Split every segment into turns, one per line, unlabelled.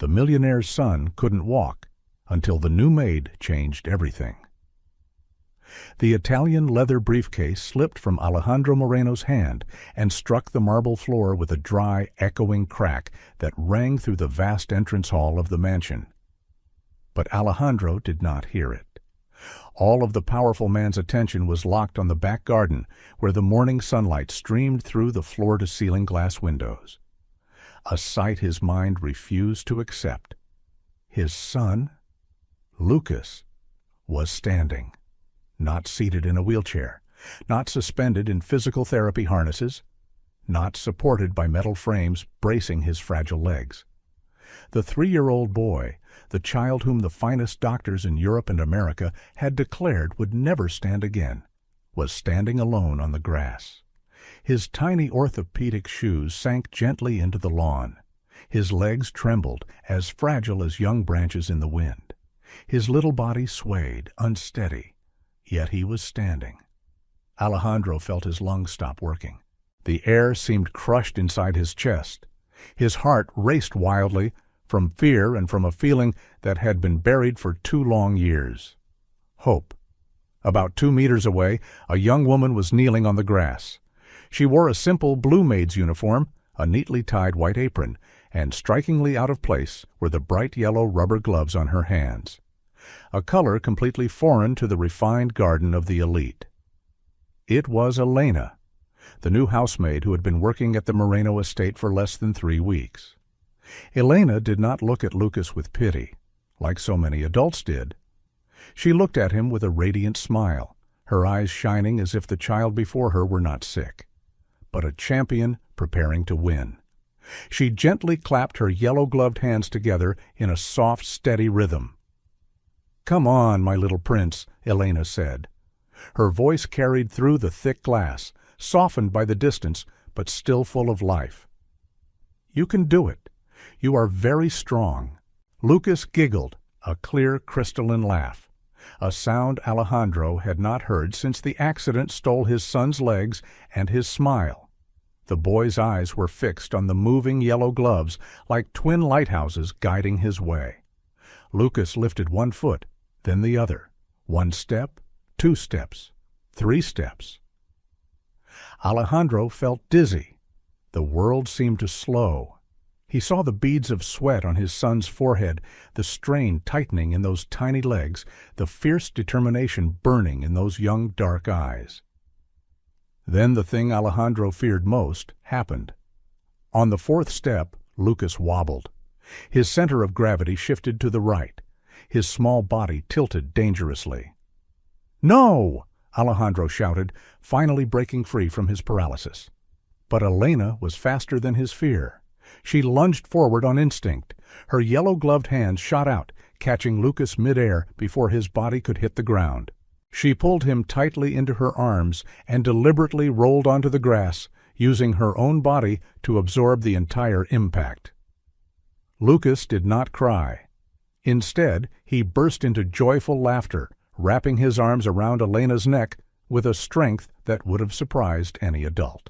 The millionaire's son couldn't walk until the new maid changed everything. The Italian leather briefcase slipped from Alejandro Moreno's hand and struck the marble floor with a dry, echoing crack that rang through the vast entrance hall of the mansion. But Alejandro did not hear it. All of the powerful man's attention was locked on the back garden, where the morning sunlight streamed through the floor-to-ceiling glass windows. A sight his mind refused to accept. His son, Lucas, was standing, not seated in a wheelchair, not suspended in physical therapy harnesses, not supported by metal frames bracing his fragile legs. The 3-year-old boy, the child whom the finest doctors in Europe and America had declared would never stand again, was standing alone on the grass. His tiny orthopedic shoes sank gently into the lawn. His legs trembled, as fragile as young branches in the wind. His little body swayed, unsteady, yet he was standing. Alejandro felt his lungs stop working. The air seemed crushed inside his chest. His heart raced wildly, from fear and from a feeling that had been buried for 2 long years. Hope. About 2 meters away, a young woman was kneeling on the grass. She wore a simple blue maid's uniform, a neatly tied white apron, and strikingly out of place were the bright yellow rubber gloves on her hands, a color completely foreign to the refined garden of the elite. It was Elena, the new housemaid who had been working at the Moreno estate for less than 3 weeks. Elena did not look at Lucas with pity, like so many adults did. She looked at him with a radiant smile, her eyes shining as if the child before her were not sick, but a champion preparing to win. She gently clapped her yellow-gloved hands together in a soft, steady rhythm. "Come on, my little prince," Elena said. Her voice carried through the thick glass, softened by the distance, but still full of life. "You can do it. You are very strong." Lucas giggled, a clear, crystalline laugh, a sound Alejandro had not heard since the accident stole his son's legs and his smile. The boy's eyes were fixed on the moving yellow gloves like twin lighthouses guiding his way. Lucas lifted 1 foot, then the other. 1 step, 2 steps, 3 steps. Alejandro felt dizzy. The world seemed to slow. He saw the beads of sweat on his son's forehead, the strain tightening in those tiny legs, the fierce determination burning in those young dark eyes. Then the thing Alejandro feared most happened. On the 4th step, Lucas wobbled. His center of gravity shifted to the right. His small body tilted dangerously. "No!" Alejandro shouted, finally breaking free from his paralysis. But Elena was faster than his fear. She lunged forward on instinct. Her yellow-gloved hands shot out, catching Lucas midair before his body could hit the ground. She pulled him tightly into her arms and deliberately rolled onto the grass, using her own body to absorb the entire impact. Lucas did not cry. Instead, he burst into joyful laughter, wrapping his arms around Elena's neck with a strength that would have surprised any adult.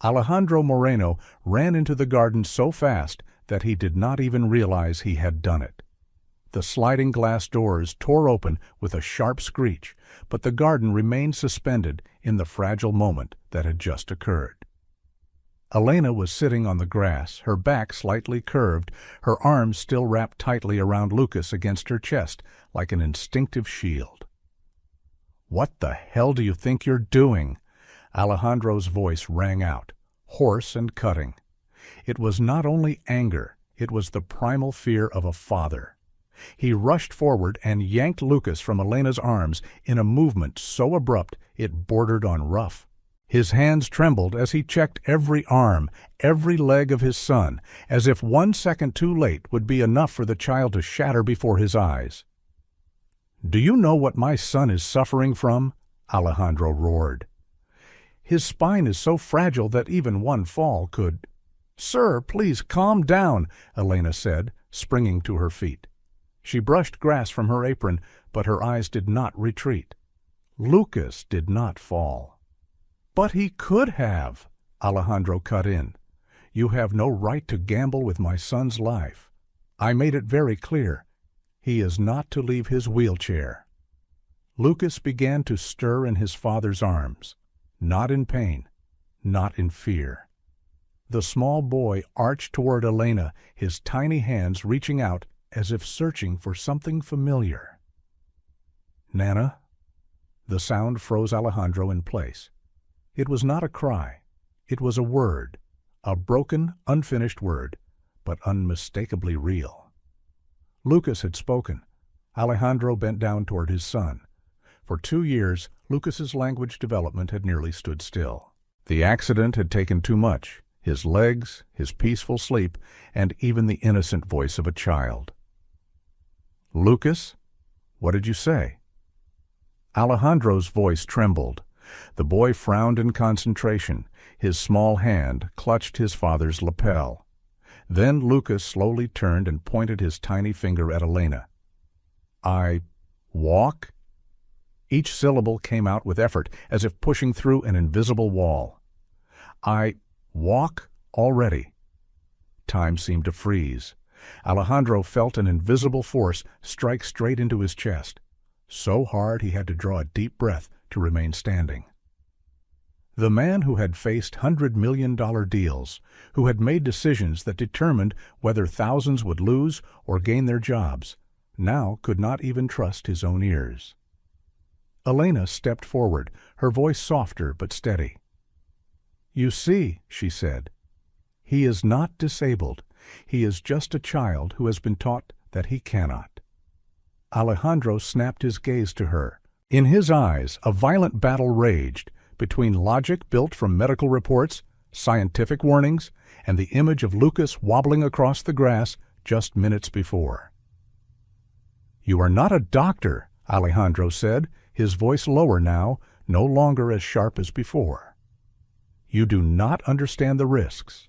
Alejandro Moreno ran into the garden so fast that he did not even realize he had done it. The sliding glass doors tore open with a sharp screech, but the garden remained suspended in the fragile moment that had just occurred. Elena was sitting on the grass, her back slightly curved, her arms still wrapped tightly around Lucas against her chest like an instinctive shield. "What the hell do you think you're doing?" Alejandro's voice rang out, hoarse and cutting. It was not only anger, it was the primal fear of a father. He rushed forward and yanked Lucas from Elena's arms in a movement so abrupt it bordered on rough. His hands trembled as he checked every arm, every leg of his son, as if 1 second too late would be enough for the child to shatter before his eyes. "Do you know what my son is suffering from?" Alejandro roared. "His spine is so fragile that even one fall could—" "Sir, please calm down," Elena said, springing to her feet. She brushed grass from her apron, but her eyes did not retreat. Lucas did not fall. "But he could have," Alejandro cut in. You have no right to gamble with my son's life. I made it very clear. He is not to leave his wheelchair." Lucas began to stir in his father's arms, not in pain, not in fear. The small boy arched toward Elena, his tiny hands reaching out as if searching for something familiar. "Nana?" The sound froze Alejandro in place. It was not a cry. It was a word, a broken, unfinished word, but unmistakably real. Lucas had spoken. Alejandro bent down toward his son. For 2 years, Lucas's language development had nearly stood still. The accident had taken too much, his legs, his peaceful sleep, and even the innocent voice of a child. "Lucas, what did you say?" Alejandro's voice trembled. The boy frowned in concentration. His small hand clutched his father's lapel. Then Lucas slowly turned and pointed his tiny finger at Elena. "I walk?" Each syllable came out with effort, as if pushing through an invisible wall. "I walk already." Time seemed to freeze. Alejandro felt an invisible force strike straight into his chest. So hard he had to draw a deep breath to remain standing. The man who had faced $100 million deals, who had made decisions that determined whether thousands would lose or gain their jobs, now could not even trust his own ears. Elena stepped forward, her voice softer but steady. "You see," she said, "he is not disabled. He is just a child who has been taught that he cannot." Alejandro snapped his gaze to her. In his eyes, a violent battle raged between logic built from medical reports, scientific warnings, and the image of Lucas wobbling across the grass just minutes before. "You are not a doctor," Alejandro said, his voice lower now, no longer as sharp as before. "You do not understand the risks."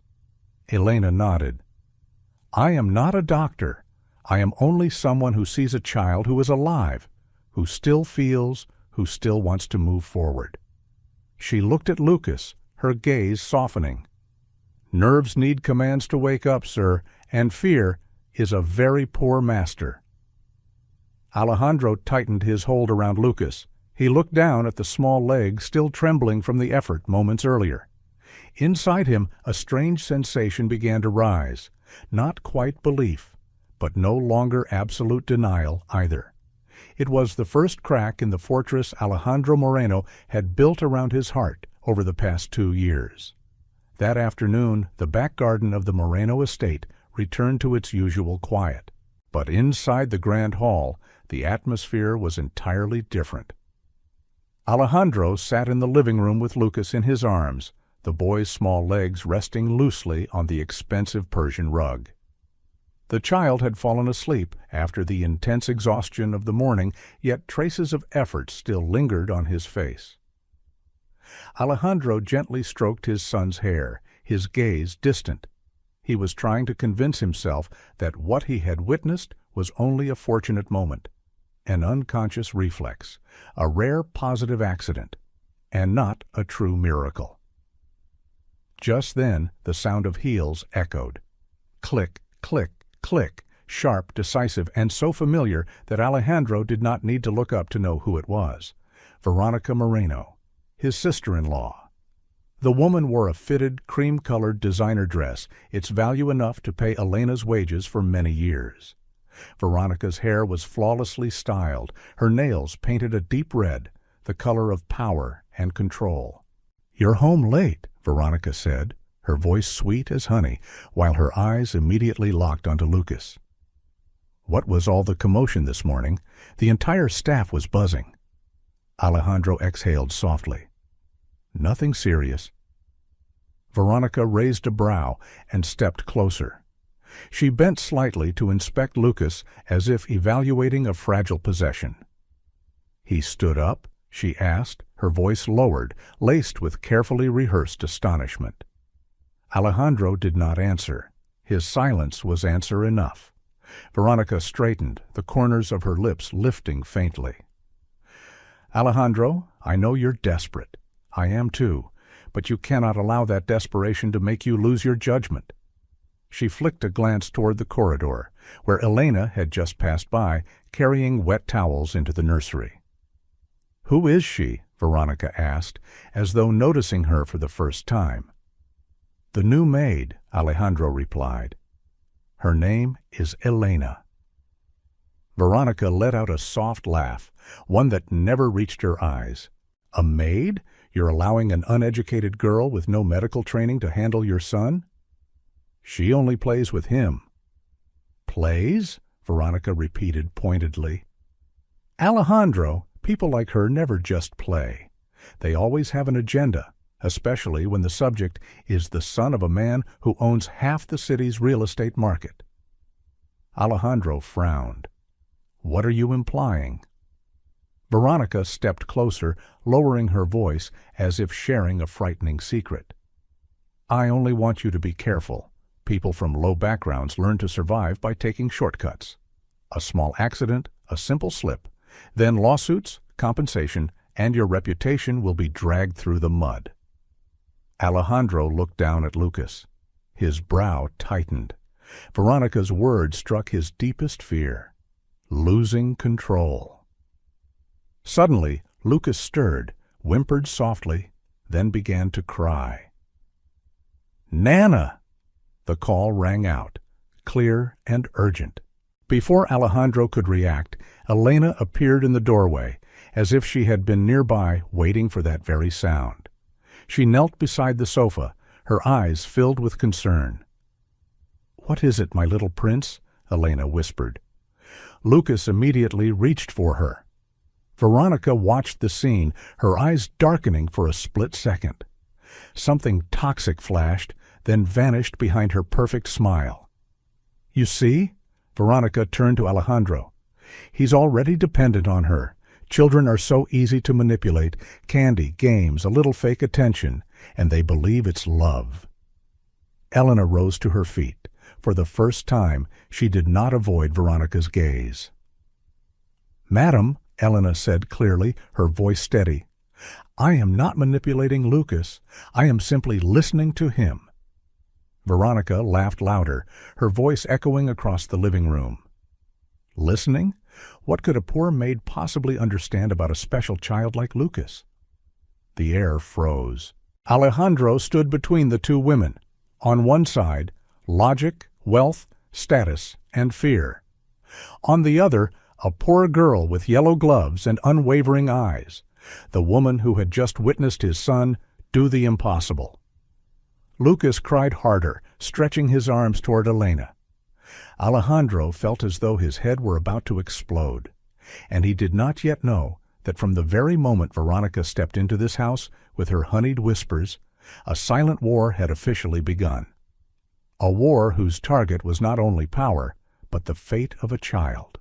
Elena nodded. "I am not a doctor. I am only someone who sees a child who is alive, who still feels, who still wants to move forward." She looked at Lucas, her gaze softening. "Nerves need commands to wake up, sir, and fear is a very poor master." Alejandro tightened his hold around Lucas. He looked down at the small leg still trembling from the effort moments earlier. Inside him, a strange sensation began to rise. Not quite belief, but no longer absolute denial either. It was the first crack in the fortress Alejandro Moreno had built around his heart over the past 2 years. That afternoon, the back garden of the Moreno estate returned to its usual quiet. But inside the grand hall, the atmosphere was entirely different. Alejandro sat in the living room with Lucas in his arms, the boy's small legs resting loosely on the expensive Persian rug. The child had fallen asleep after the intense exhaustion of the morning, yet traces of effort still lingered on his face. Alejandro gently stroked his son's hair, his gaze distant. He was trying to convince himself that what he had witnessed was only a fortunate moment, an unconscious reflex, a rare positive accident, and not a true miracle. Just then, the sound of heels echoed. Click, click, click, sharp, decisive, and so familiar that Alejandro did not need to look up to know who it was. Veronica Moreno, his sister-in-law. The woman wore a fitted, cream-colored designer dress, its value enough to pay Elena's wages for many years. Veronica's hair was flawlessly styled, her nails painted a deep red, the color of power and control. "You're home late," Veronica said, her voice sweet as honey, while her eyes immediately locked onto Lucas. What was all the commotion this morning? The entire staff was buzzing. Alejandro exhaled softly. "Nothing serious." Veronica raised a brow and stepped closer. She bent slightly to inspect Lucas as if evaluating a fragile possession. "He stood up?" she asked, her voice lowered, laced with carefully rehearsed astonishment. Alejandro did not answer. His silence was answer enough. Veronica straightened, the corners of her lips lifting faintly. "Alejandro, I know you're desperate. I am too. but you cannot allow that desperation to make you lose your judgment." She flicked a glance toward the corridor, where Elena had just passed by, carrying wet towels into the nursery. "Who is she?" Veronica asked, as though noticing her for the first time. "The new maid," Alejandro replied. "Her name is Elena." Veronica let out a soft laugh, one that never reached her eyes. "A maid? You're allowing an uneducated girl with no medical training to handle your son?" "She only plays with him." "Plays?" Veronica repeated pointedly. "Alejandro, people like her never just play. They always have an agenda, especially when the subject is the son of a man who owns half the city's real estate market." Alejandro frowned. "What are you implying?" Veronica stepped closer, lowering her voice as if sharing a frightening secret. "I only want you to be careful. People from low backgrounds learn to survive by taking shortcuts. A small accident, a simple slip, then lawsuits, compensation, and your reputation will be dragged through the mud." Alejandro looked down at Lucas. His brow tightened. Veronica's words struck his deepest fear: losing control. Suddenly, Lucas stirred, whimpered softly, then began to cry. "Nana!" The call rang out, clear and urgent. Before Alejandro could react, Elena appeared in the doorway, as if she had been nearby waiting for that very sound. She knelt beside the sofa, her eyes filled with concern. "What is it, my little prince?" Elena whispered. Lucas immediately reached for her. Veronica watched the scene, her eyes darkening for a split second. Something toxic flashed, then vanished behind her perfect smile. "You see?" Veronica turned to Alejandro. "He's already dependent on her. Children are so easy to manipulate. Candy, games, a little fake attention, and they believe it's love." Elena rose to her feet. For the first time, she did not avoid Veronica's gaze. "Madam," Elena said clearly, her voice steady, "I am not manipulating Lucas. I am simply listening to him." Veronica laughed louder, her voice echoing across the living room. Listening? What could a poor maid possibly understand about a special child like Lucas? The air froze. Alejandro stood between the two women. On one side, logic, wealth, status, and fear. On the other, a poor girl with yellow gloves and unwavering eyes, the woman who had just witnessed his son do the impossible. Lucas cried harder, stretching his arms toward Elena. Alejandro felt as though his head were about to explode, and he did not yet know that from the very moment Veronica stepped into this house with her honeyed whispers, a silent war had officially begun. A war whose target was not only power, but the fate of a child.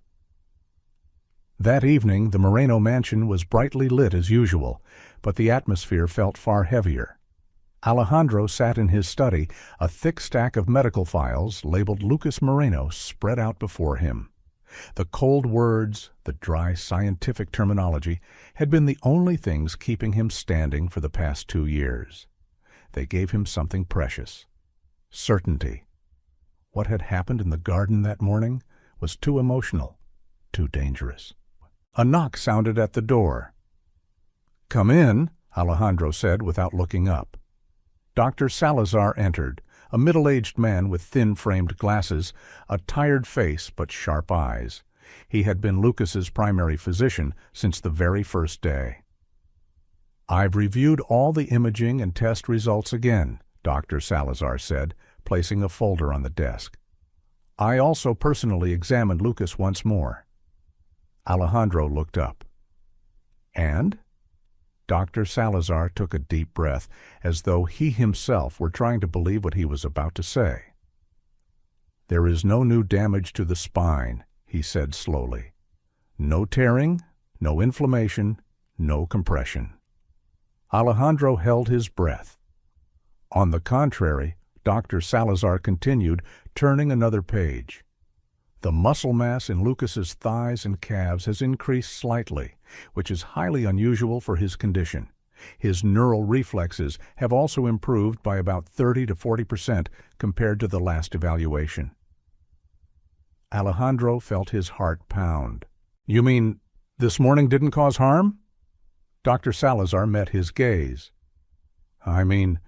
That evening, the Moreno mansion was brightly lit as usual, but the atmosphere felt far heavier. Alejandro sat in his study, a thick stack of medical files labeled Lucas Moreno spread out before him. The cold words, the dry scientific terminology, had been the only things keeping him standing for the past 2 years. They gave him something precious: certainty. What had happened in the garden that morning was too emotional, too dangerous. A knock sounded at the door. "Come in," Alejandro said without looking up. Dr. Salazar entered, a middle-aged man with thin-framed glasses, a tired face but sharp eyes. He had been Lucas's primary physician since the very first day. "I've reviewed all the imaging and test results again," Dr. Salazar said, placing a folder on the desk. "I also personally examined Lucas once more." Alejandro looked up. "And?" Dr. Salazar took a deep breath, as though he himself were trying to believe what he was about to say. "There is no new damage to the spine," he said slowly. "No tearing, no inflammation, no compression." Alejandro held his breath. On the contrary, Dr. Salazar continued, turning another page. "The muscle mass in Lucas's thighs and calves has increased slightly, which is highly unusual for his condition. His neural reflexes have also improved by about 30 to 40% compared to the last evaluation. Alejandro felt his heart pound. "You mean this morning didn't cause harm?" Dr. Salazar met his gaze. "I mean,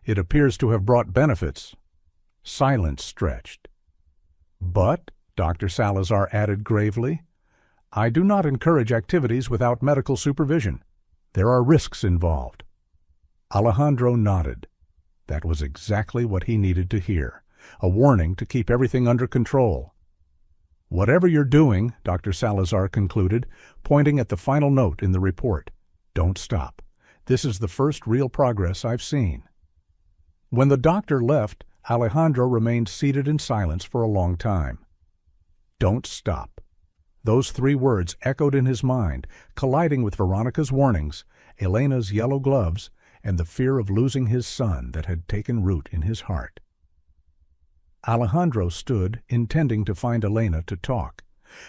it appears to have brought benefits." Silence stretched. "But," Dr. Salazar added gravely, "I do not encourage activities without medical supervision. There are risks involved." Alejandro nodded. That was exactly what he needed to hear, a warning to keep everything under control. "Whatever you're doing," Dr. Salazar concluded, pointing at the final note in the report, "don't stop. This is the first real progress I've seen." When the doctor left, Alejandro remained seated in silence for a long time. Don't stop. Those 3 words echoed in his mind, colliding with Veronica's warnings, Elena's yellow gloves, and the fear of losing his son that had taken root in his heart. Alejandro stood, intending to find Elena to talk,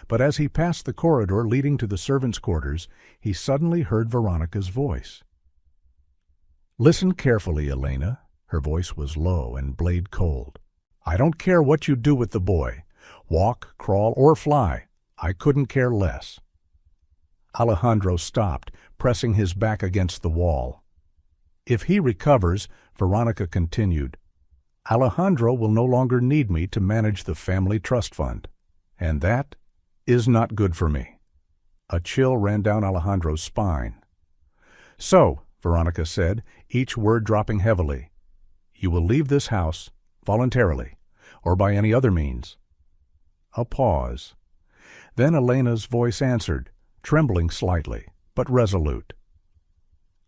but as he passed the corridor leading to the servants' quarters, he suddenly heard Veronica's voice. "Listen carefully, Elena." Her voice was low and blade cold. "I don't care what you do with the boy. Walk, crawl, or fly. I couldn't care less." Alejandro stopped, pressing his back against the wall. "If he recovers," Veronica continued, "Alejandro will no longer need me to manage the family trust fund. And that is not good for me." A chill ran down Alejandro's spine. "So," Veronica said, each word dropping heavily, "you will leave this house, voluntarily, or by any other means." A pause. Then Elena's voice answered, trembling slightly, but resolute.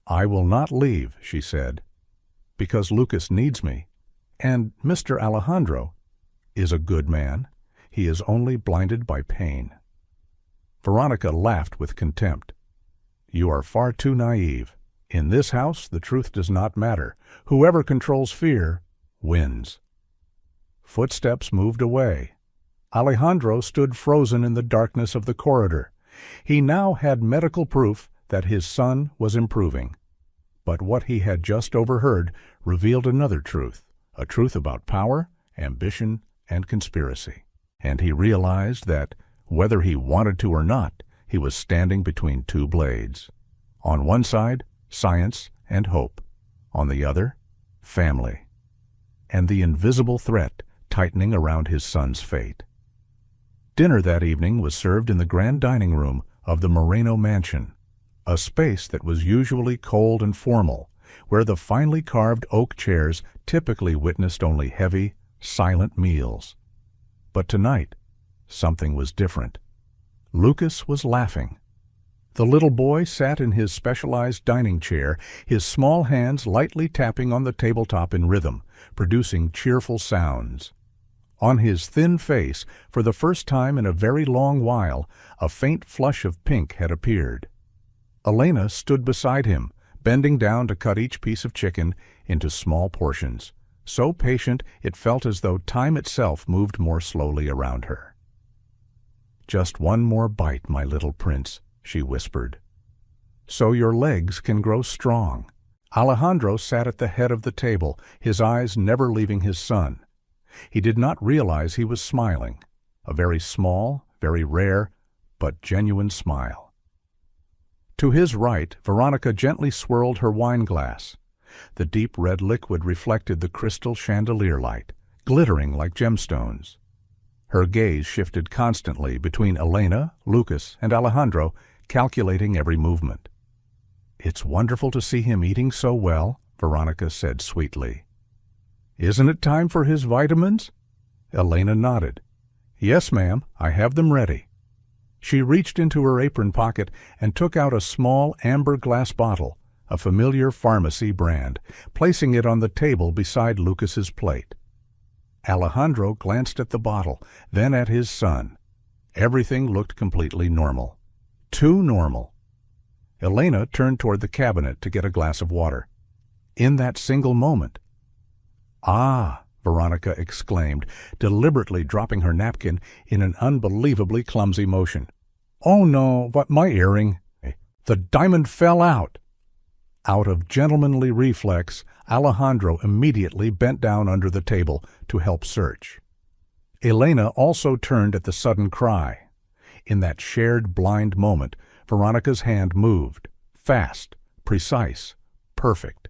"I will not leave," she said, "because Lucas needs me, and Mr. Alejandro is a good man. He is only blinded by pain." Veronica laughed with contempt. "You are far too naive. In this house, the truth does not matter. Whoever controls fear wins." Footsteps moved away. Alejandro stood frozen in the darkness of the corridor. He now had medical proof that his son was improving. But what he had just overheard revealed another truth, a truth about power, ambition, and conspiracy. And he realized that, whether he wanted to or not, he was standing between 2 blades. On one side, science and hope. On the other, family. And the invisible threat tightening around his son's fate. Dinner that evening was served in the grand dining room of the Moreno mansion, a space that was usually cold and formal, where the finely carved oak chairs typically witnessed only heavy, silent meals. But tonight, something was different. Lucas was laughing. The little boy sat in his specialized dining chair, his small hands lightly tapping on the tabletop in rhythm, producing cheerful sounds. On his thin face, for the first time in a very long while, a faint flush of pink had appeared. Elena stood beside him, bending down to cut each piece of chicken into small portions, so patient it felt as though time itself moved more slowly around her. "Just one more bite, my little prince," she whispered. "So your legs can grow strong." Alejandro sat at the head of the table, his eyes never leaving his son. He did not realize he was smiling, a very small, very rare, but genuine smile. To his right, Veronica gently swirled her wine glass. The deep red liquid reflected the crystal chandelier light, glittering like gemstones. Her gaze shifted constantly between Elena, Lucas, and Alejandro, calculating every movement. "It's wonderful to see him eating so well," Veronica said sweetly. "Isn't it time for his vitamins?" Elena nodded. "Yes, ma'am, I have them ready." She reached into her apron pocket and took out a small amber glass bottle, a familiar pharmacy brand, placing it on the table beside Lucas's plate. Alejandro glanced at the bottle, then at his son. Everything looked completely normal. Too normal. Elena turned toward the cabinet to get a glass of water. In that single moment, "Ah!" Veronica exclaimed, deliberately dropping her napkin in an unbelievably clumsy motion. "Oh no, what my earring! The diamond fell out!" Out of gentlemanly reflex, Alejandro immediately bent down under the table to help search. Elena also turned at the sudden cry. In that shared blind moment, Veronica's hand moved, fast, precise, perfect.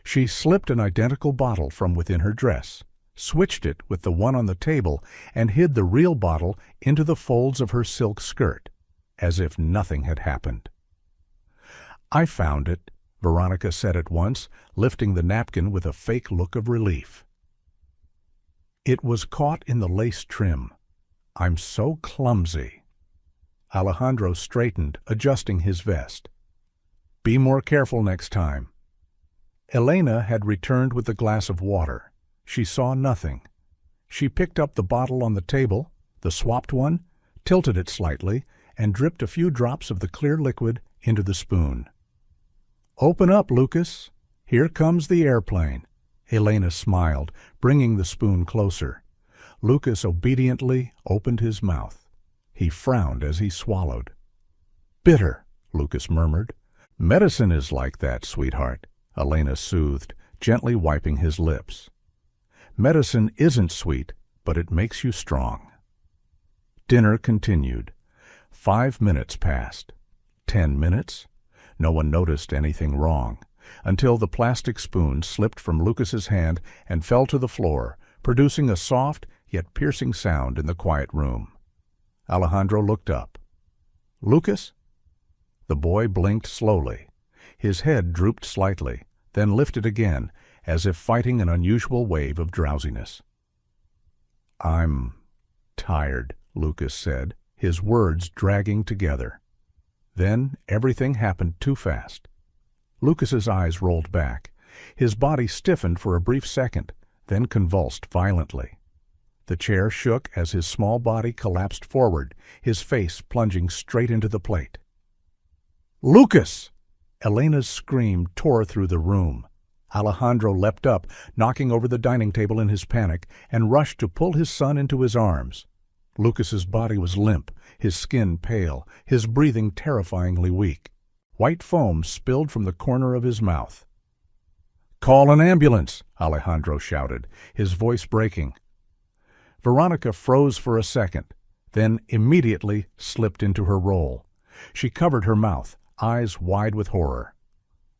She slipped an identical bottle from within her dress, switched it with the one on the table, and hid the real bottle into the folds of her silk skirt, as if nothing had happened. "I found it," Veronica said at once, lifting the napkin with a fake look of relief. "It was caught in the lace trim. I'm so clumsy." Alejandro straightened, adjusting his vest. "Be more careful next time." Elena had returned with the glass of water. She saw nothing. She picked up the bottle on the table, the swapped one, tilted it slightly, and dripped a few drops of the clear liquid into the spoon. "Open up, Lucas. Here comes the airplane." Elena smiled, bringing the spoon closer. Lucas obediently opened his mouth. He frowned as he swallowed. "Bitter," Lucas murmured. "Medicine is like that, sweetheart," Elena soothed, gently wiping his lips. "Medicine isn't sweet, but it makes you strong." Dinner continued. 5 minutes passed. 10 minutes. No one noticed anything wrong, until the plastic spoon slipped from Lucas's hand and fell to the floor, producing a soft yet piercing sound in the quiet room. Alejandro looked up. "Lucas?" The boy blinked slowly. His head drooped slightly, then lifted again, as if fighting an unusual wave of drowsiness. "I'm tired," Lucas said, his words dragging together. Then everything happened too fast. Lucas's eyes rolled back. His body stiffened for a brief second, then convulsed violently. The chair shook as his small body collapsed forward, his face plunging straight into the plate. "Lucas!" Elena's scream tore through the room. Alejandro leapt up, knocking over the dining table in his panic, and rushed to pull his son into his arms. Lucas's body was limp, his skin pale, his breathing terrifyingly weak. White foam spilled from the corner of his mouth. "Call an ambulance!" Alejandro shouted, his voice breaking. Veronica froze for a second, then immediately slipped into her role. She covered her mouth, eyes wide with horror.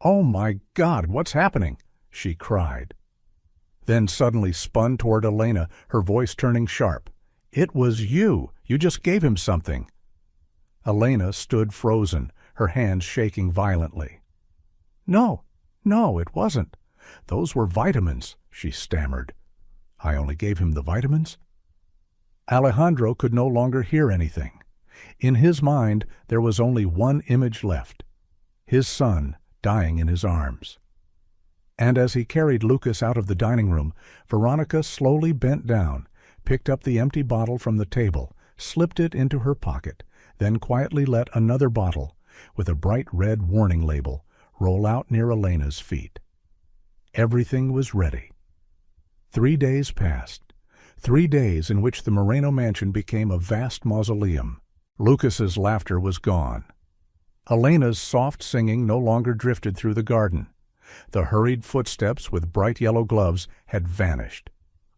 "Oh my God, what's happening?" she cried. Then suddenly spun toward Elena, her voice turning sharp. "It was you! You just gave him something!" Elena stood frozen, her hands shaking violently. No, it wasn't. Those were vitamins," she stammered. "I only gave him the vitamins?" Alejandro could no longer hear anything. In his mind, there was only one image left: his son dying in his arms. And as he carried Lucas out of the dining room, Veronica slowly bent down, picked up the empty bottle from the table, slipped it into her pocket, then quietly let another bottle, with a bright red warning label, roll out near Elena's feet. Everything was ready. 3 days passed. 3 days in which the Moreno mansion became a vast mausoleum. Lucas's laughter was gone. Elena's soft singing no longer drifted through the garden. The hurried footsteps with bright yellow gloves had vanished.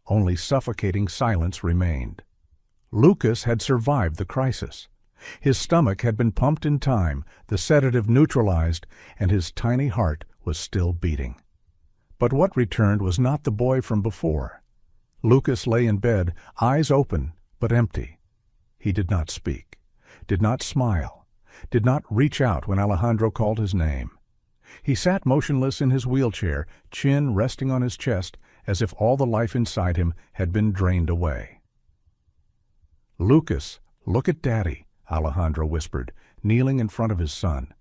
Only suffocating silence remained. Lucas had survived the crisis. His stomach had been pumped in time, the sedative neutralized, and his tiny heart was still beating. But what returned was not the boy from before. Lucas lay in bed, eyes open but empty. He did not speak, did not smile, did not reach out when Alejandro called his name. He sat motionless in his wheelchair, chin resting on his chest, as if all the life inside him had been drained away. "Lucas, look at Daddy," Alejandro whispered, kneeling in front of his son.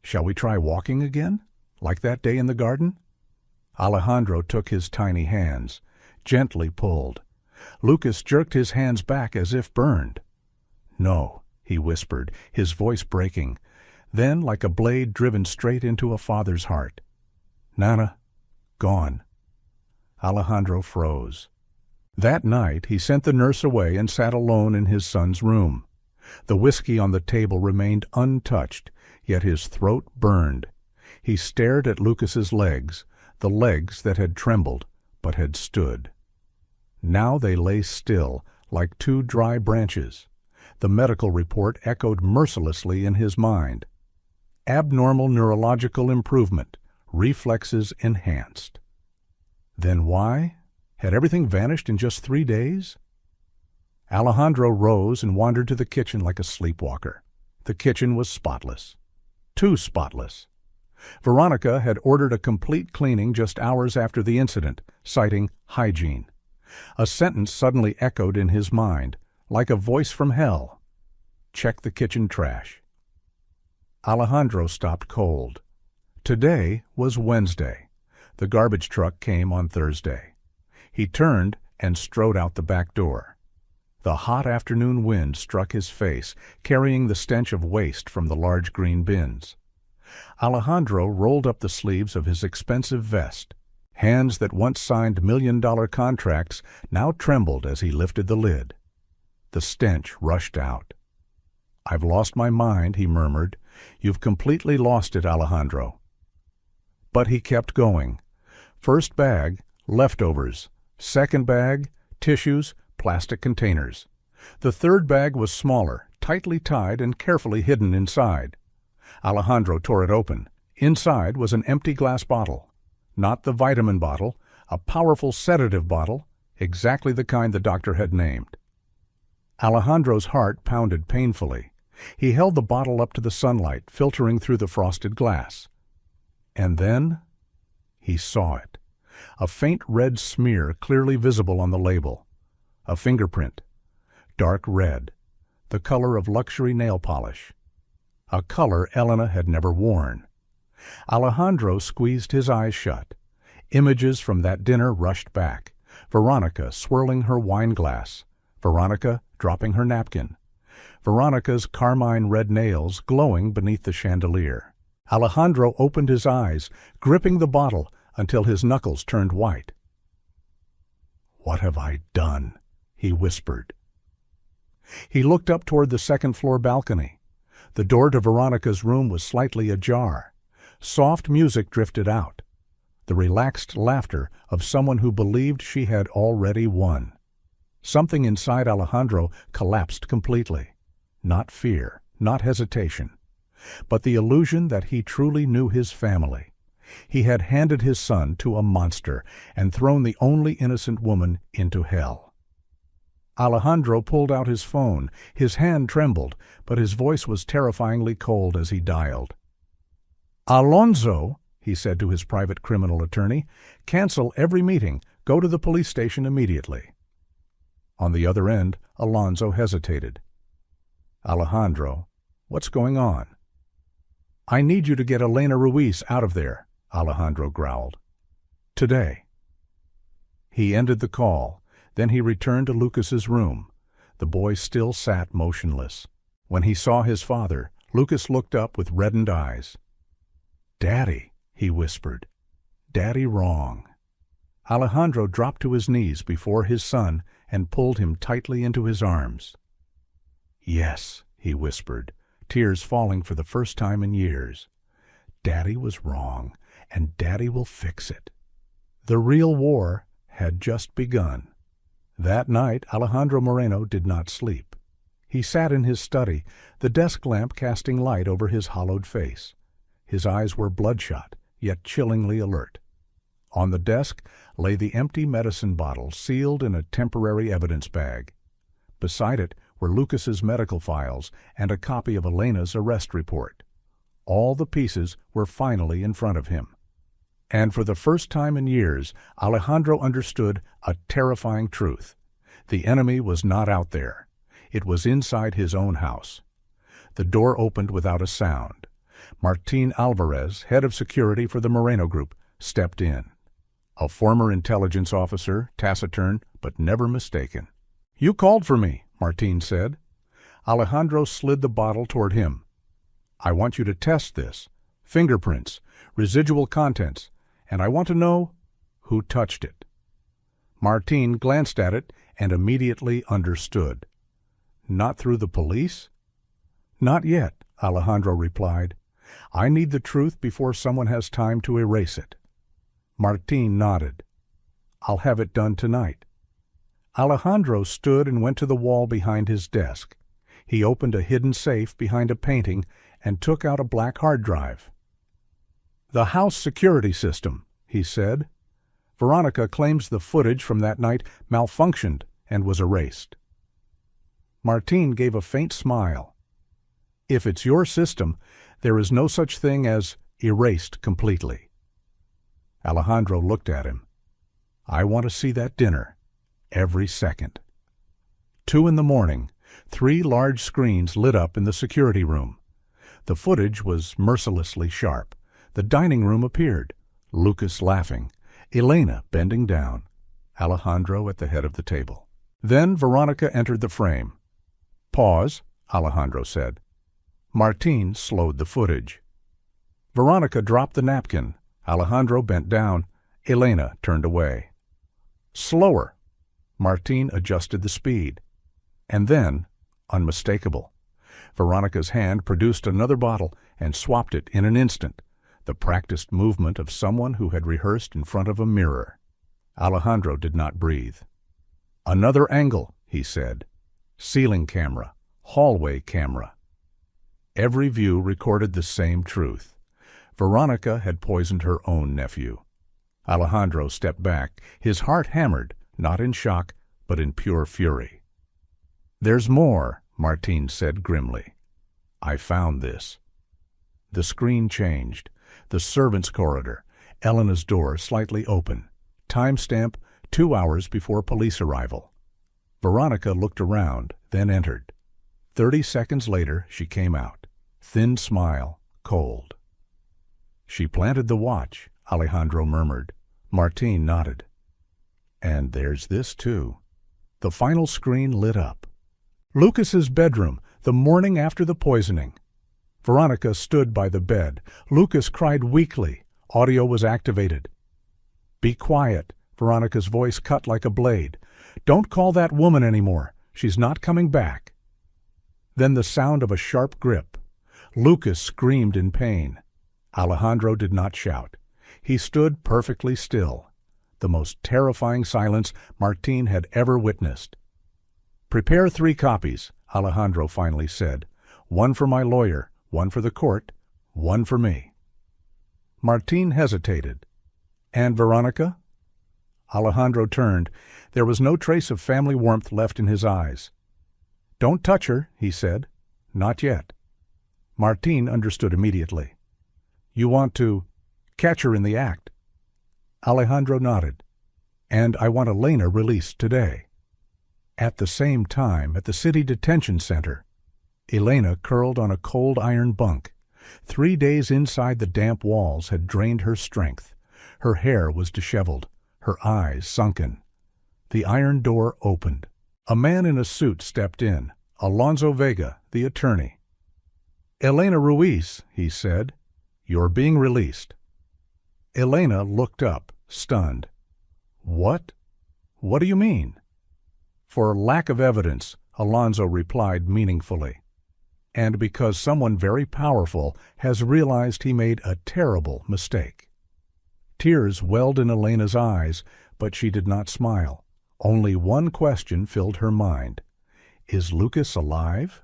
"Shall we try walking again, like that day in the garden?" Alejandro took his tiny hands, gently pulled. Lucas jerked his hands back as if burned. "No," he whispered, his voice breaking, then like a blade driven straight into a father's heart. "Nana, gone." Alejandro froze. That night he sent the nurse away and sat alone in his son's room. The whiskey on the table remained untouched, yet his throat burned. He stared at Lucas's legs, the legs that had trembled but had stood. Now they lay still, like two dry branches. The medical report echoed mercilessly in his mind. Abnormal neurological improvement, reflexes enhanced. Then why? Had everything vanished in just 3 days? Alejandro rose and wandered to the kitchen like a sleepwalker. The kitchen was spotless. Too spotless. Veronica had ordered a complete cleaning just hours after the incident, citing hygiene. A sentence suddenly echoed in his mind, like a voice from hell. Check the kitchen trash. Alejandro stopped cold. Today was Wednesday. The garbage truck came on Thursday. He turned and strode out the back door. The hot afternoon wind struck his face, carrying the stench of waste from the large green bins. Alejandro rolled up the sleeves of his expensive vest. Hands that once signed million-dollar contracts now trembled as he lifted the lid. The stench rushed out. "I've lost my mind," he murmured. "You've completely lost it, Alejandro." But he kept going. First bag, leftovers. Second bag, tissues, plastic containers. The third bag was smaller, tightly tied and carefully hidden inside. Alejandro tore it open. Inside was an empty glass bottle. Not the vitamin bottle, a powerful sedative bottle, exactly the kind the doctor had named. Alejandro's heart pounded painfully. He held the bottle up to the sunlight, filtering through the frosted glass. And then he saw it. A faint red smear clearly visible on the label. A fingerprint. Dark red. The color of luxury nail polish. A color Elena had never worn. Alejandro squeezed his eyes shut. Images from that dinner rushed back. Veronica swirling her wine glass. Veronica dropping her napkin. Veronica's carmine red nails glowing beneath the chandelier. Alejandro opened his eyes, gripping the bottle until his knuckles turned white. "What have I done?" he whispered. He looked up toward the second-floor balcony. The door to Veronica's room was slightly ajar. Soft music drifted out, the relaxed laughter of someone who believed she had already won. Something inside Alejandro collapsed completely. Not fear, not hesitation, but the illusion that he truly knew his family. He had handed his son to a monster and thrown the only innocent woman into hell. Alejandro pulled out his phone. His hand trembled, but his voice was terrifyingly cold as he dialed. "Alonzo," he said to his private criminal attorney, "cancel every meeting. Go to the police station immediately." On the other end, Alonzo hesitated. "Alejandro, what's going on?" "I need you to get Elena Ruiz out of there," Alejandro growled. "Today." He ended the call. Then he returned to Lucas's room. The boy still sat motionless. When he saw his father, Lucas looked up with reddened eyes. "Daddy," he whispered. "Daddy wrong." Alejandro dropped to his knees before his son and pulled him tightly into his arms. "Yes," he whispered, tears falling for the first time in years. "Daddy was wrong, and Daddy will fix it." The real war had just begun. That night, Alejandro Moreno did not sleep. He sat in his study, the desk lamp casting light over his hollowed face. His eyes were bloodshot, yet chillingly alert. On the desk lay the empty medicine bottle sealed in a temporary evidence bag. Beside it were Lucas's medical files and a copy of Elena's arrest report. All the pieces were finally in front of him. And for the first time in years, Alejandro understood a terrifying truth. The enemy was not out there. It was inside his own house. The door opened without a sound. Martín Alvarez, head of security for the Moreno Group, stepped in. A former intelligence officer, taciturn but never mistaken. "You called for me," Martín said. Alejandro slid the bottle toward him. "I want you to test this. Fingerprints, residual contents, and I want to know who touched it." Martín glanced at it and immediately understood. "Not through the police?" "Not yet," Alejandro replied. I need the truth before someone has time to erase it. Martín nodded. I'll have it done tonight. Alejandro stood and went to the wall behind his desk. He opened a hidden safe behind a painting and took out a black hard drive. The house security system, he said. Veronica claims the footage from that night malfunctioned and was erased. Martín gave a faint smile. If it's your system, there is no such thing as erased completely. Alejandro looked at him. I want to see that dinner. Every second. 2 a.m, 3 large screens lit up in the security room. The footage was mercilessly sharp. The dining room appeared. Lucas laughing. Elena bending down. Alejandro at the head of the table. Then Veronica entered the frame. Pause, Alejandro said. Martín slowed the footage. Veronica dropped the napkin. Alejandro bent down. Elena turned away. Slower. Martín adjusted the speed. And then, unmistakable. Veronica's hand produced another bottle and swapped it in an instant, the practiced movement of someone who had rehearsed in front of a mirror. Alejandro did not breathe. Another angle, he said. Ceiling camera, hallway camera. Every view recorded the same truth. Veronica had poisoned her own nephew. Alejandro stepped back, his heart hammered, not in shock, but in pure fury. There's more, Martín said grimly. I found this. The screen changed. The servants' corridor, Elena's door slightly open. Timestamp 2 hours before police arrival. Veronica looked around, then entered. 30 seconds later, she came out. Thin smile, cold. She planted the watch, Alejandro murmured. Martín nodded. And there's this, too. The final screen lit up. Lucas's bedroom, the morning after the poisoning. Veronica stood by the bed. Lucas cried weakly. Audio was activated. Be quiet. Veronica's voice cut like a blade. Don't call that woman anymore. She's not coming back. Then the sound of a sharp grip. Lucas screamed in pain. Alejandro did not shout. He stood perfectly still. The most terrifying silence Martín had ever witnessed. Prepare 3 copies, Alejandro finally said. 1 for my lawyer, 1 for the court, 1 for me. Martín hesitated. And Veronica? Alejandro turned. There was no trace of family warmth left in his eyes. Don't touch her, he said. Not yet. Martín understood immediately. You want to catch her in the act. Alejandro nodded. And I want Elena released today. At the same time, at the city detention center, Elena curled on a cold iron bunk. 3 days inside the damp walls had drained her strength. Her hair was disheveled, her eyes sunken. The iron door opened. A man in a suit stepped in, Alonso Vega, the attorney. Elena Ruiz, he said, you're being released. Elena looked up, stunned. What? What do you mean? For lack of evidence, Alonso replied meaningfully. And because someone very powerful has realized he made a terrible mistake. Tears welled in Elena's eyes, but she did not smile. Only one question filled her mind. Is Lucas alive?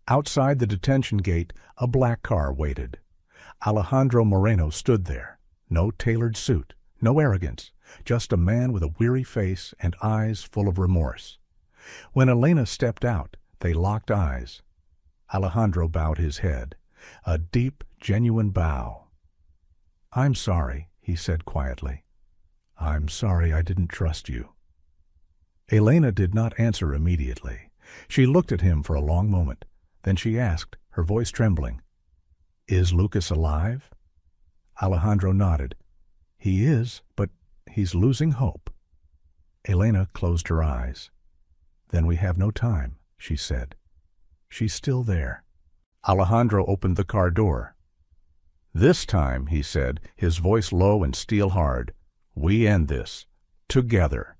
Outside the detention gate, a black car waited. Alejandro Moreno stood there. No tailored suit, no arrogance, just a man with a weary face and eyes full of remorse. When Elena stepped out, they locked eyes. Alejandro bowed his head, a deep, genuine bow. I'm sorry, he said quietly. I'm sorry I didn't trust you. Elena did not answer immediately. She looked at him for a long moment. Then she asked, her voice trembling, Is Lucas alive? Alejandro nodded. He is, but he's losing hope. Elena closed her eyes. Then we have no time, she said. She's still there. Alejandro opened the car door. This time, he said, his voice low and steel-hard, we end this. Together.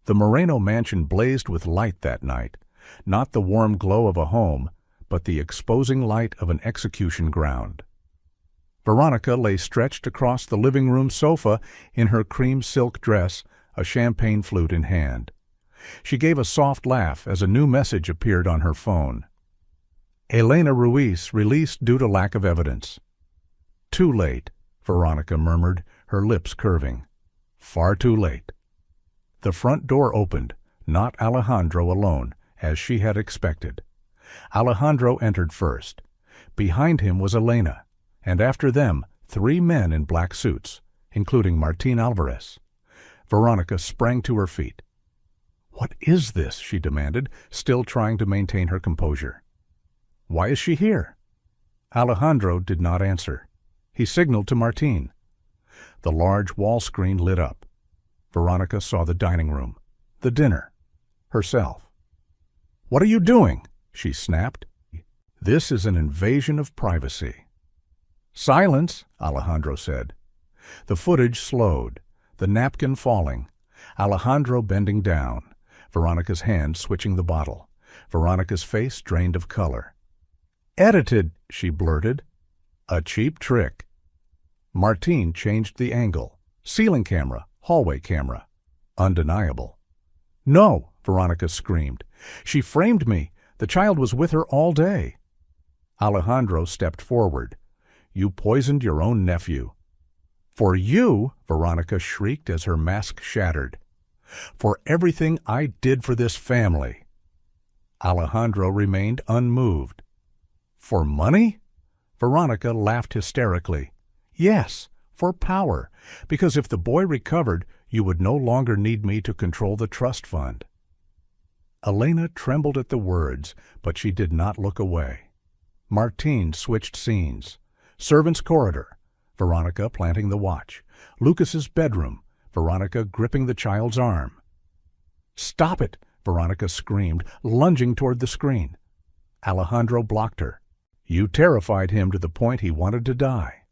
The Moreno mansion blazed with light that night, not the warm glow of a home, but the exposing light of an execution ground. Veronica lay stretched across the living room sofa in her cream silk dress, a champagne flute in hand. She gave a soft laugh as a new message appeared on her phone. Elena Ruiz released due to lack of evidence. Too late, Veronica murmured, her lips curving. Far too late. The front door opened, not Alejandro alone, as she had expected. Alejandro entered first. Behind him was Elena, and after them 3 men in black suits, including Martín Alvarez. Veronica sprang to her feet. "What is this?" she demanded, still trying to maintain her composure. "Why is she here?" Alejandro did not answer. He signaled to Martín. The large wall screen lit up. Veronica saw the dining room, the dinner, herself. "What are you doing?" she snapped. "This is an invasion of privacy." "Silence," Alejandro said. The footage slowed, the napkin falling, Alejandro bending down, Veronica's hand switching the bottle, Veronica's face drained of color. "Edited," she blurted. "A cheap trick." Martín changed the angle. Ceiling camera, hallway camera. Undeniable. "No," Veronica screamed. "She framed me. The child was with her all day." Alejandro stepped forward. "You poisoned your own nephew." "For you," Veronica shrieked as her mask shattered. "For everything I did for this family." Alejandro remained unmoved. "For money?" Veronica laughed hysterically. "Yes, for power, because if the boy recovered, you would no longer need me to control the trust fund." Elena trembled at the words, but she did not look away. Martín switched scenes. Servants' corridor, Veronica planting the watch. Lucas's bedroom, Veronica gripping the child's arm. "Stop it!" Veronica screamed, lunging toward the screen. Alejandro blocked her. "You terrified him to the point he wanted to die."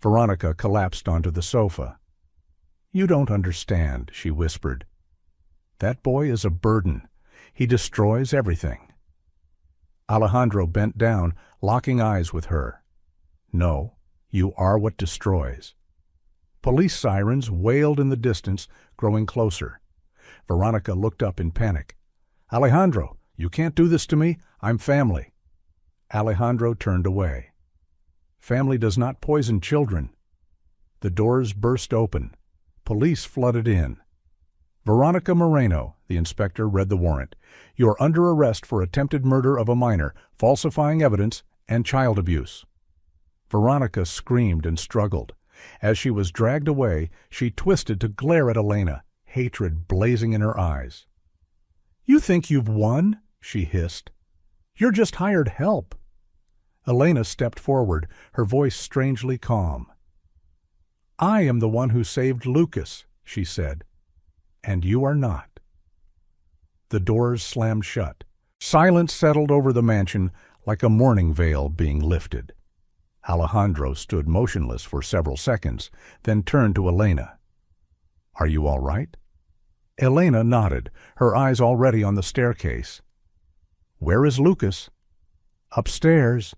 Veronica collapsed onto the sofa. "You don't understand," she whispered. "That boy is a burden. He destroys everything." Alejandro bent down, locking eyes with her. "No, you are what destroys." Police sirens wailed in the distance, growing closer. Veronica looked up in panic. "Alejandro, you can't do this to me. I'm family." Alejandro turned away. "Family does not poison children." The doors burst open. Police flooded in. "Veronica Moreno," the inspector read the warrant. "You're under arrest for attempted murder of a minor, falsifying evidence, and child abuse." Veronica screamed and struggled. As she was dragged away, she twisted to glare at Elena, hatred blazing in her eyes. "You think you've won?" she hissed. "You're just hired help." Elena stepped forward, her voice strangely calm. "I am the one who saved Lucas," she said, "and you are not." The doors slammed shut. Silence settled over the mansion like a mourning veil being lifted. Alejandro stood motionless for several seconds, then turned to Elena. "Are you all right?" Elena nodded, her eyes already on the staircase. "Where is Lucas?" "Upstairs."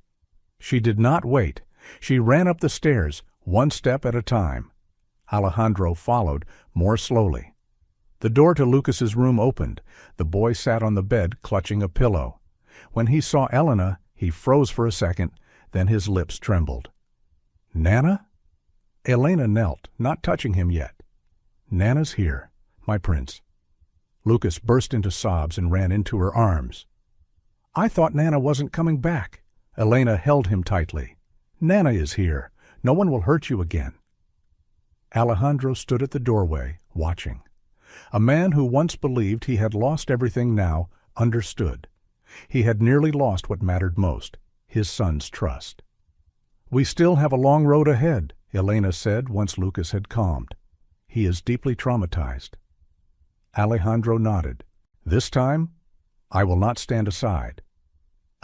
She did not wait. She ran up the stairs, one step at a time. Alejandro followed, more slowly. The door to Lucas's room opened. The boy sat on the bed, clutching a pillow. When he saw Elena, he froze for a second, then his lips trembled. "Nana?" Elena knelt, not touching him yet. "Nana's here, my prince." Lucas burst into sobs and ran into her arms. "I thought Nana wasn't coming back." Elena held him tightly. "Nana is here. No one will hurt you again." Alejandro stood at the doorway, watching. A man who once believed he had lost everything now understood. He had nearly lost what mattered most, his son's trust. "We still have a long road ahead," Elena said once Lucas had calmed. "He is deeply traumatized." Alejandro nodded. "This time, I will not stand aside."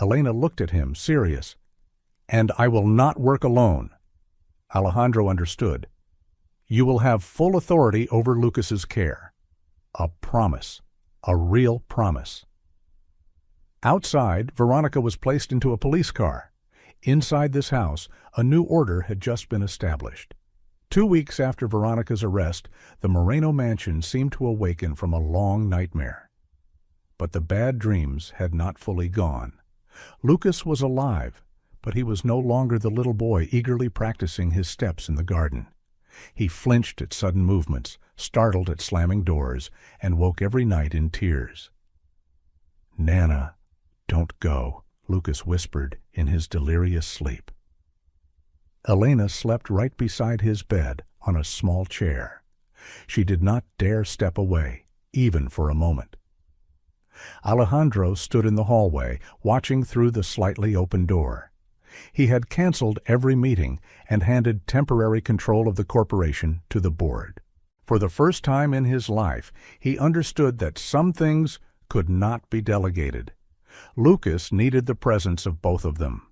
Elena looked at him, serious. "And I will not work alone." Alejandro understood. "You will have full authority over Lucas's care." A promise. A real promise. Outside, Veronica was placed into a police car. Inside this house, a new order had just been established. 2 weeks after Veronica's arrest, the Moreno mansion seemed to awaken from a long nightmare. But the bad dreams had not fully gone. Lucas was alive, but he was no longer the little boy eagerly practicing his steps in the garden. He flinched at sudden movements, startled at slamming doors, and woke every night in tears. "Nana, don't go," Lucas whispered in his delirious sleep. Elena slept right beside his bed on a small chair. She did not dare step away, even for a moment. Alejandro stood in the hallway, watching through the slightly open door. He had canceled every meeting and handed temporary control of the corporation to the board. For the first time in his life, he understood that some things could not be delegated. Lucas needed the presence of both of them.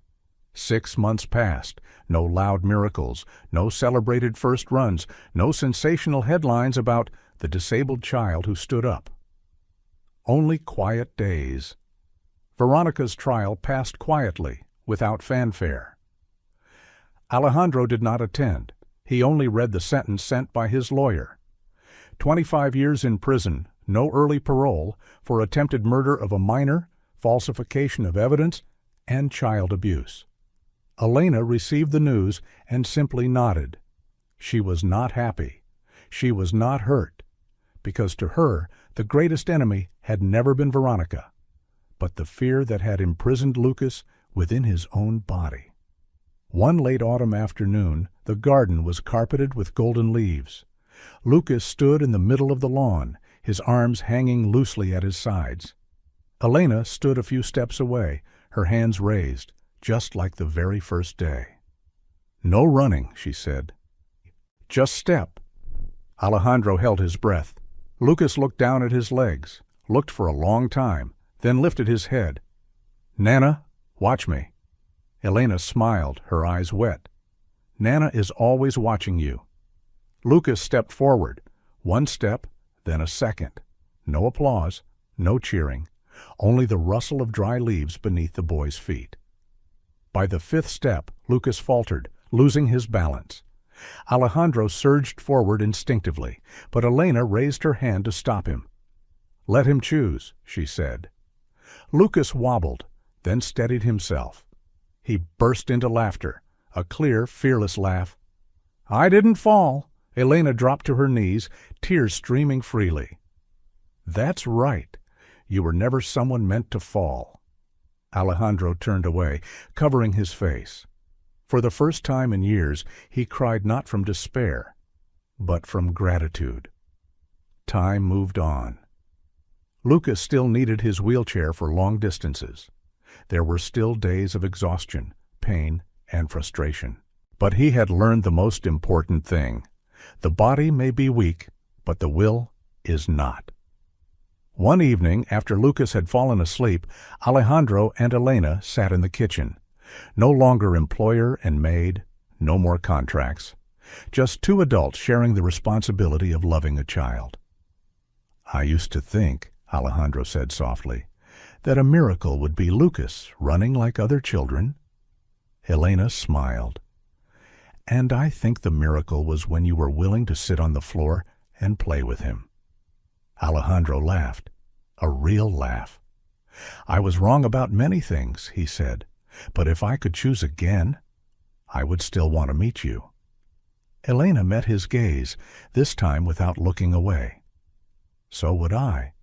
6 months passed, no loud miracles, no celebrated first runs, no sensational headlines about the disabled child who stood up. Only quiet days. Veronica's trial passed quietly, without fanfare. Alejandro did not attend. He only read the sentence sent by his lawyer. 25 years in prison, no early parole, for attempted murder of a minor, falsification of evidence, and child abuse. Elena received the news and simply nodded. She was not happy. She was not hurt, because to her the greatest enemy had never been Veronica, but the fear that had imprisoned Lucas within his own body. One late autumn afternoon, the garden was carpeted with golden leaves. Lucas stood in the middle of the lawn, his arms hanging loosely at his sides. Elena stood a few steps away, her hands raised, just like the very first day. "No running," she said. "Just step." Alejandro held his breath. Lucas looked down at his legs, looked for a long time, then lifted his head. "Nana, watch me." Elena smiled, her eyes wet. "Nana is always watching you." Lucas stepped forward, 1 step, then a second. No applause, no cheering, only the rustle of dry leaves beneath the boy's feet. By the 5th step, Lucas faltered, losing his balance. Alejandro surged forward instinctively, but Elena raised her hand to stop him. "Let him choose," she said. Lucas wobbled, then steadied himself. He burst into laughter, a clear, fearless laugh. "I didn't fall." Elena dropped to her knees, tears streaming freely. "That's right. You were never someone meant to fall." Alejandro turned away, covering his face. For the first time in years, he cried not from despair, but from gratitude. Time moved on. Lucas still needed his wheelchair for long distances. There were still days of exhaustion, pain, and frustration. But he had learned the most important thing. The body may be weak, but the will is not. One evening, after Lucas had fallen asleep, Alejandro and Elena sat in the kitchen. No longer employer and maid, no more contracts. Just 2 adults sharing the responsibility of loving a child. "I used to think," Alejandro said softly, "that a miracle would be Lucas running like other children." Elena smiled. "And I think the miracle was when you were willing to sit on the floor and play with him." Alejandro laughed, a real laugh. "I was wrong about many things," he said, "but if I could choose again, I would still want to meet you." Elena met his gaze, this time without looking away. "So would I,"